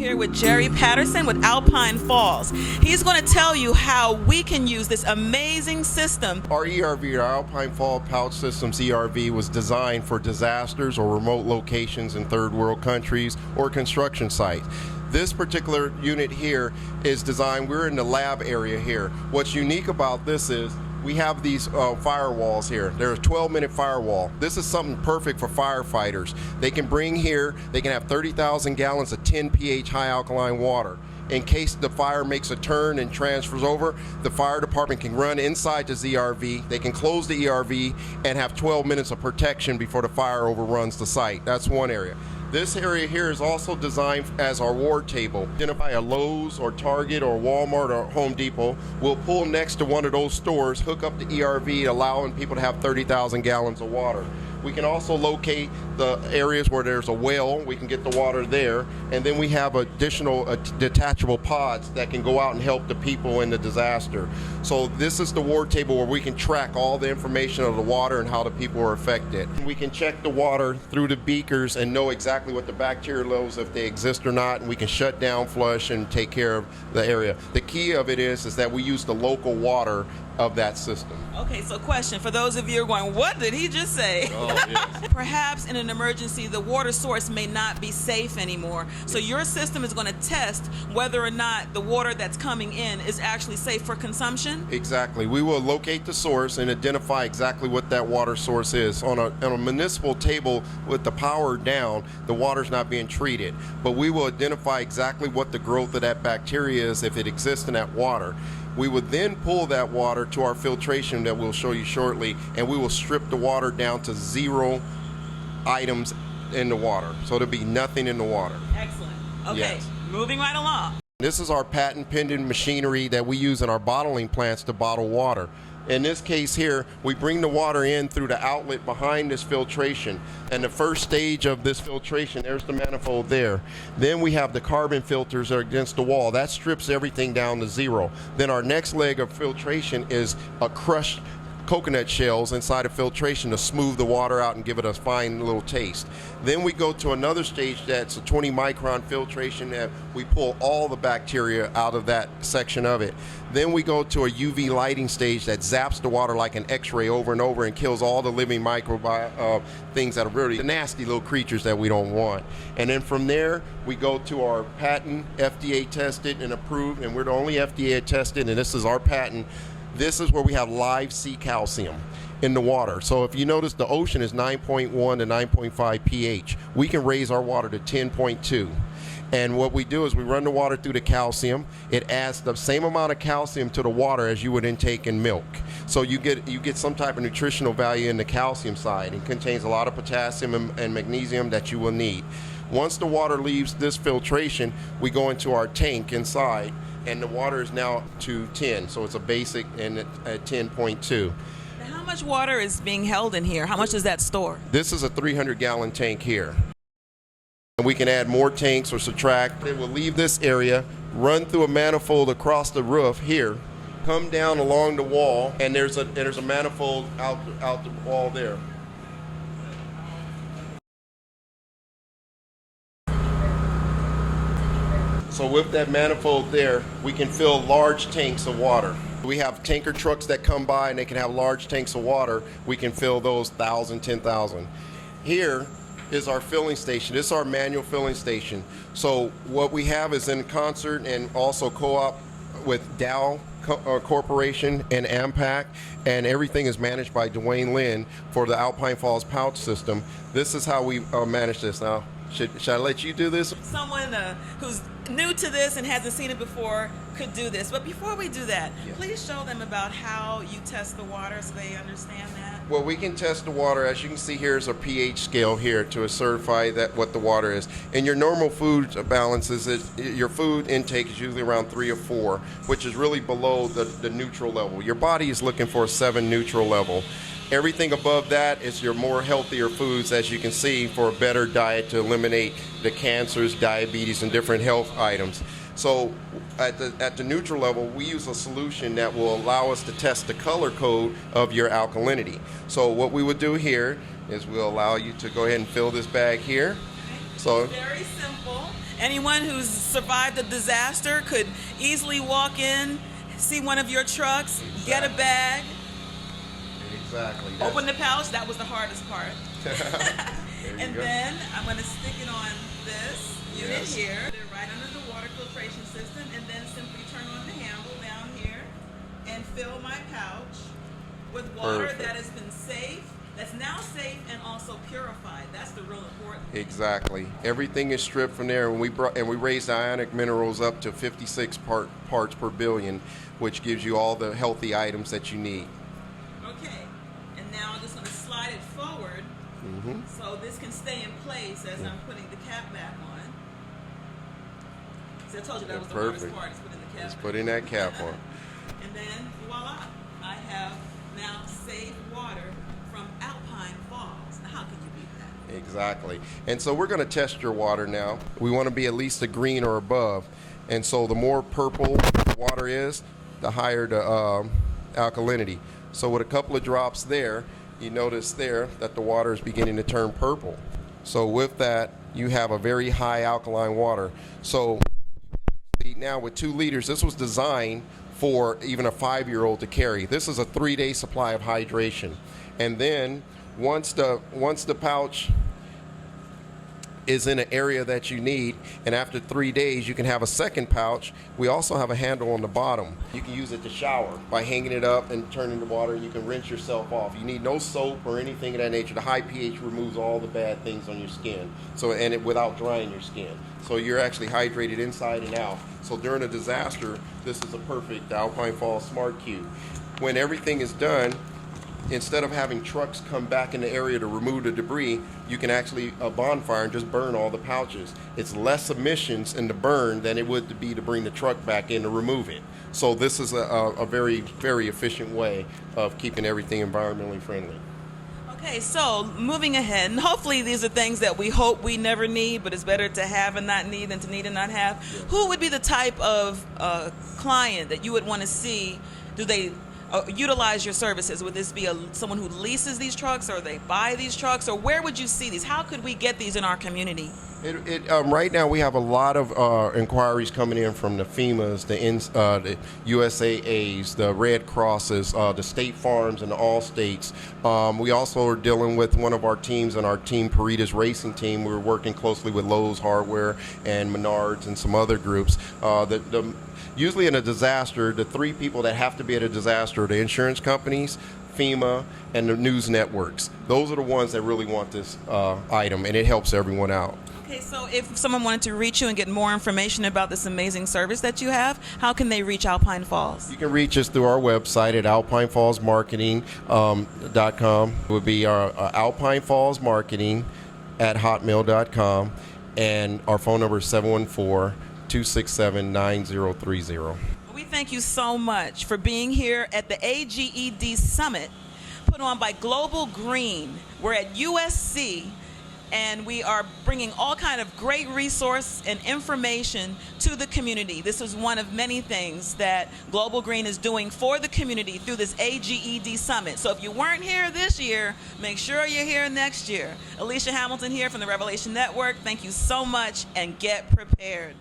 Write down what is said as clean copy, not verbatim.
here with Gerry Patterson with Alpine Falls. He's going to tell you how we can use this amazing system. Our ERV, our Alpine Fall Pouch Systems ERV, was designed for disasters or remote locations in third world countries or construction sites. This particular unit here is designed, we're in the lab area here. What's unique about this is we have these firewalls here. They're a 12-minute firewall. This is something perfect for firefighters. They can bring here, they can have 30,000 gallons of 10 pH high alkaline water. In case the fire makes a turn and transfers over, the fire department can run inside this ERV. They can close the ERV and have 12 minutes of protection before the fire overruns the site. That's one area. This area here is also designed as our ward table. Identify a Lowe's or Target or Walmart or Home Depot. We'll pull next to one of those stores, hook up the ERV, allowing people to have 30,000 gallons of water. We can also locate the areas where there's a well. We can get the water there. And then we have additional detachable pods that can go out and help the people in the disaster. So this is the ward table where we can track all the information of the water and how the people are affected. We can check the water through the beakers and know exactly what the bacteria levels, if they exist or not, and we can shut down, flush, and take care of the area. The key of it is that we use the local water of that system. Okay, so question for those of you who are going, what did he just say? Oh, yes. Perhaps in an emergency, the water source may not be safe anymore. So your system is going to test whether or not the water that's coming in is actually safe for consumption? Exactly. We will locate the source and identify exactly what that water source is. On a municipal table with the power down, the water's not being treated. But we will identify exactly what the growth of that bacteria is if it exists in that water. We would then pull that water to our filtration that we'll show you shortly, and we will strip the water down to 0 items in the water. So there'll be nothing in the water. Excellent. Okay, Yes. Moving right along. This is our patent pending machinery that we use in our bottling plants to bottle water. In this case here, we bring the water in through the outlet behind this filtration. And the first stage of this filtration, there's the manifold there. Then we have the carbon filters that are against the wall. That strips everything down to 0. Then our next leg of filtration is a crushed coconut shells inside of filtration to smooth the water out and give it a fine little taste. Then we go to another stage that's a 20 micron filtration that we pull all the bacteria out of that section of it. Then we go to a UV lighting stage that zaps the water like an x-ray over and over and kills all the living things that are really nasty little creatures that we don't want. And then from there we go to our patent, FDA tested and approved, and we're the only FDA tested, and this is our patent. This is where we have live sea calcium in the water. So if you notice, the ocean is 9.1 to 9.5 pH. We can raise our water to 10.2. And what we do is we run the water through the calcium. It adds the same amount of calcium to the water as you would intake in milk. So you get some type of nutritional value in the calcium side. It contains a lot of potassium and magnesium that you will need. Once the water leaves this filtration, we go into our tank inside, and the water is now to 10, so it's a basic and at 10.2. How much water is being held in here? How much does that store? This is a 300-gallon tank here. And we can add more tanks or subtract. It will leave this area, run through a manifold across the roof here, come down along the wall, and there's a manifold out the wall there. So with that manifold there, we can fill large tanks of water. We have tanker trucks that come by and they can have large tanks of water. We can fill those 1,000, 10,000. Here is our filling station. This is our manual filling station. So what we have is in concert and also co-op with Dow Corporation and AMPAC, and everything is managed by Dwayne Lynn for the Alpine Falls Pouch System. This is how we manage this now. Should I let you do this? Someone who's new to this and hasn't seen it before could do this. But before we do that, please show them about how you test the water so they understand that. Well, we can test the water. As you can see, here's a pH scale here to certify that what the water is. And your normal food balance is your food intake is usually around 3 or 4, which is really below the neutral level. Your body is looking for a 7 neutral level. Everything above that is your more healthier foods, as you can see, for a better diet to eliminate the cancers, diabetes, and different health items. So at the neutral level, we use a solution that will allow us to test the color code of your alkalinity. So what we would do here is we'll allow you to go ahead and fill this bag here. So very simple. Anyone who's survived a disaster could easily walk in, see one of your trucks, get a bag, exactly. open the pouch. That was the hardest part. And then I'm going to stick it on this unit here. They're right under the water filtration system, and then simply turn on the handle down here and fill my pouch with water that has been safe. That's now safe and also purified. That's the real important thing. Exactly. Everything is stripped from there, and we raised ionic minerals up to 56 parts per billion, which gives you all the healthy items that you need. Okay, and now I'm just going to slide it forward so this can stay in place as I'm putting the cap back on. So I told you that was the hardest part, is putting the cap Just putting that cap on. And then voila, I have now safe water from Alpine Falls. Now, how can you beat that? Exactly. And so we're going to test your water now. We want to be at least a green or above. And so the more purple the water is, the higher the alkalinity. So with a couple of drops there, you notice there that the water is beginning to turn purple. So with that, you have a very high alkaline water. So now with 2 liters, this was designed for even a 5-year-old to carry. This is a 3-day supply of hydration. And then once the pouch is in an area that you need, and after 3 days you can have a second pouch. We also have a handle on the bottom. You can use it to shower by hanging it up and turning the water. You can rinse yourself off. You need no soap or anything of that nature. The high pH removes all the bad things on your skin, without drying your skin. So you're actually hydrated inside and out. So during a disaster, this is a perfect Alpine Falls Smart Cube. When everything is done, instead of having trucks come back in the area to remove the debris, you can actually a bonfire and just burn all the pouches. It's less emissions in the burn than it would be to bring the truck back in to remove it. So this is a very, very efficient way of keeping everything environmentally friendly. Okay, so moving ahead, and hopefully these are things that we hope we never need, but it's better to have and not need than to need and not have. Yeah. Who would be the type of client that you would want to see? Do they utilize your services? Would this be someone who leases these trucks, or they buy these trucks, or where would you see these? How could we get these in our community? Right now we have a lot of inquiries coming in from the FEMAs, the USAAs, the Red Crosses, the State Farms, and the Allstates. We also are dealing with one of our teams and our team, Parita's Racing Team. We're working closely with Lowe's Hardware and Menards and some other groups. Usually in a disaster, the 3 people that have to be at a disaster are the insurance companies, FEMA, and the news networks. Those are the ones that really want this item, and it helps everyone out. Okay, so if someone wanted to reach you and get more information about this amazing service that you have, how can they reach Alpine Falls? You can reach us through our website at alpinefallsmarketing.com. It would be our alpinefallsmarketing@hotmail.com, and our phone number is 714-267-9030. We thank you so much for being here at the AGED Summit put on by Global Green. We're at USC, and we are bringing all kind of great resource and information to the community. This is one of many things that Global Green is doing for the community through this AGED Summit. So if you weren't here this year, make sure you're here next year. Alicia Hamilton here from the Revelation Network. Thank you so much, and get prepared.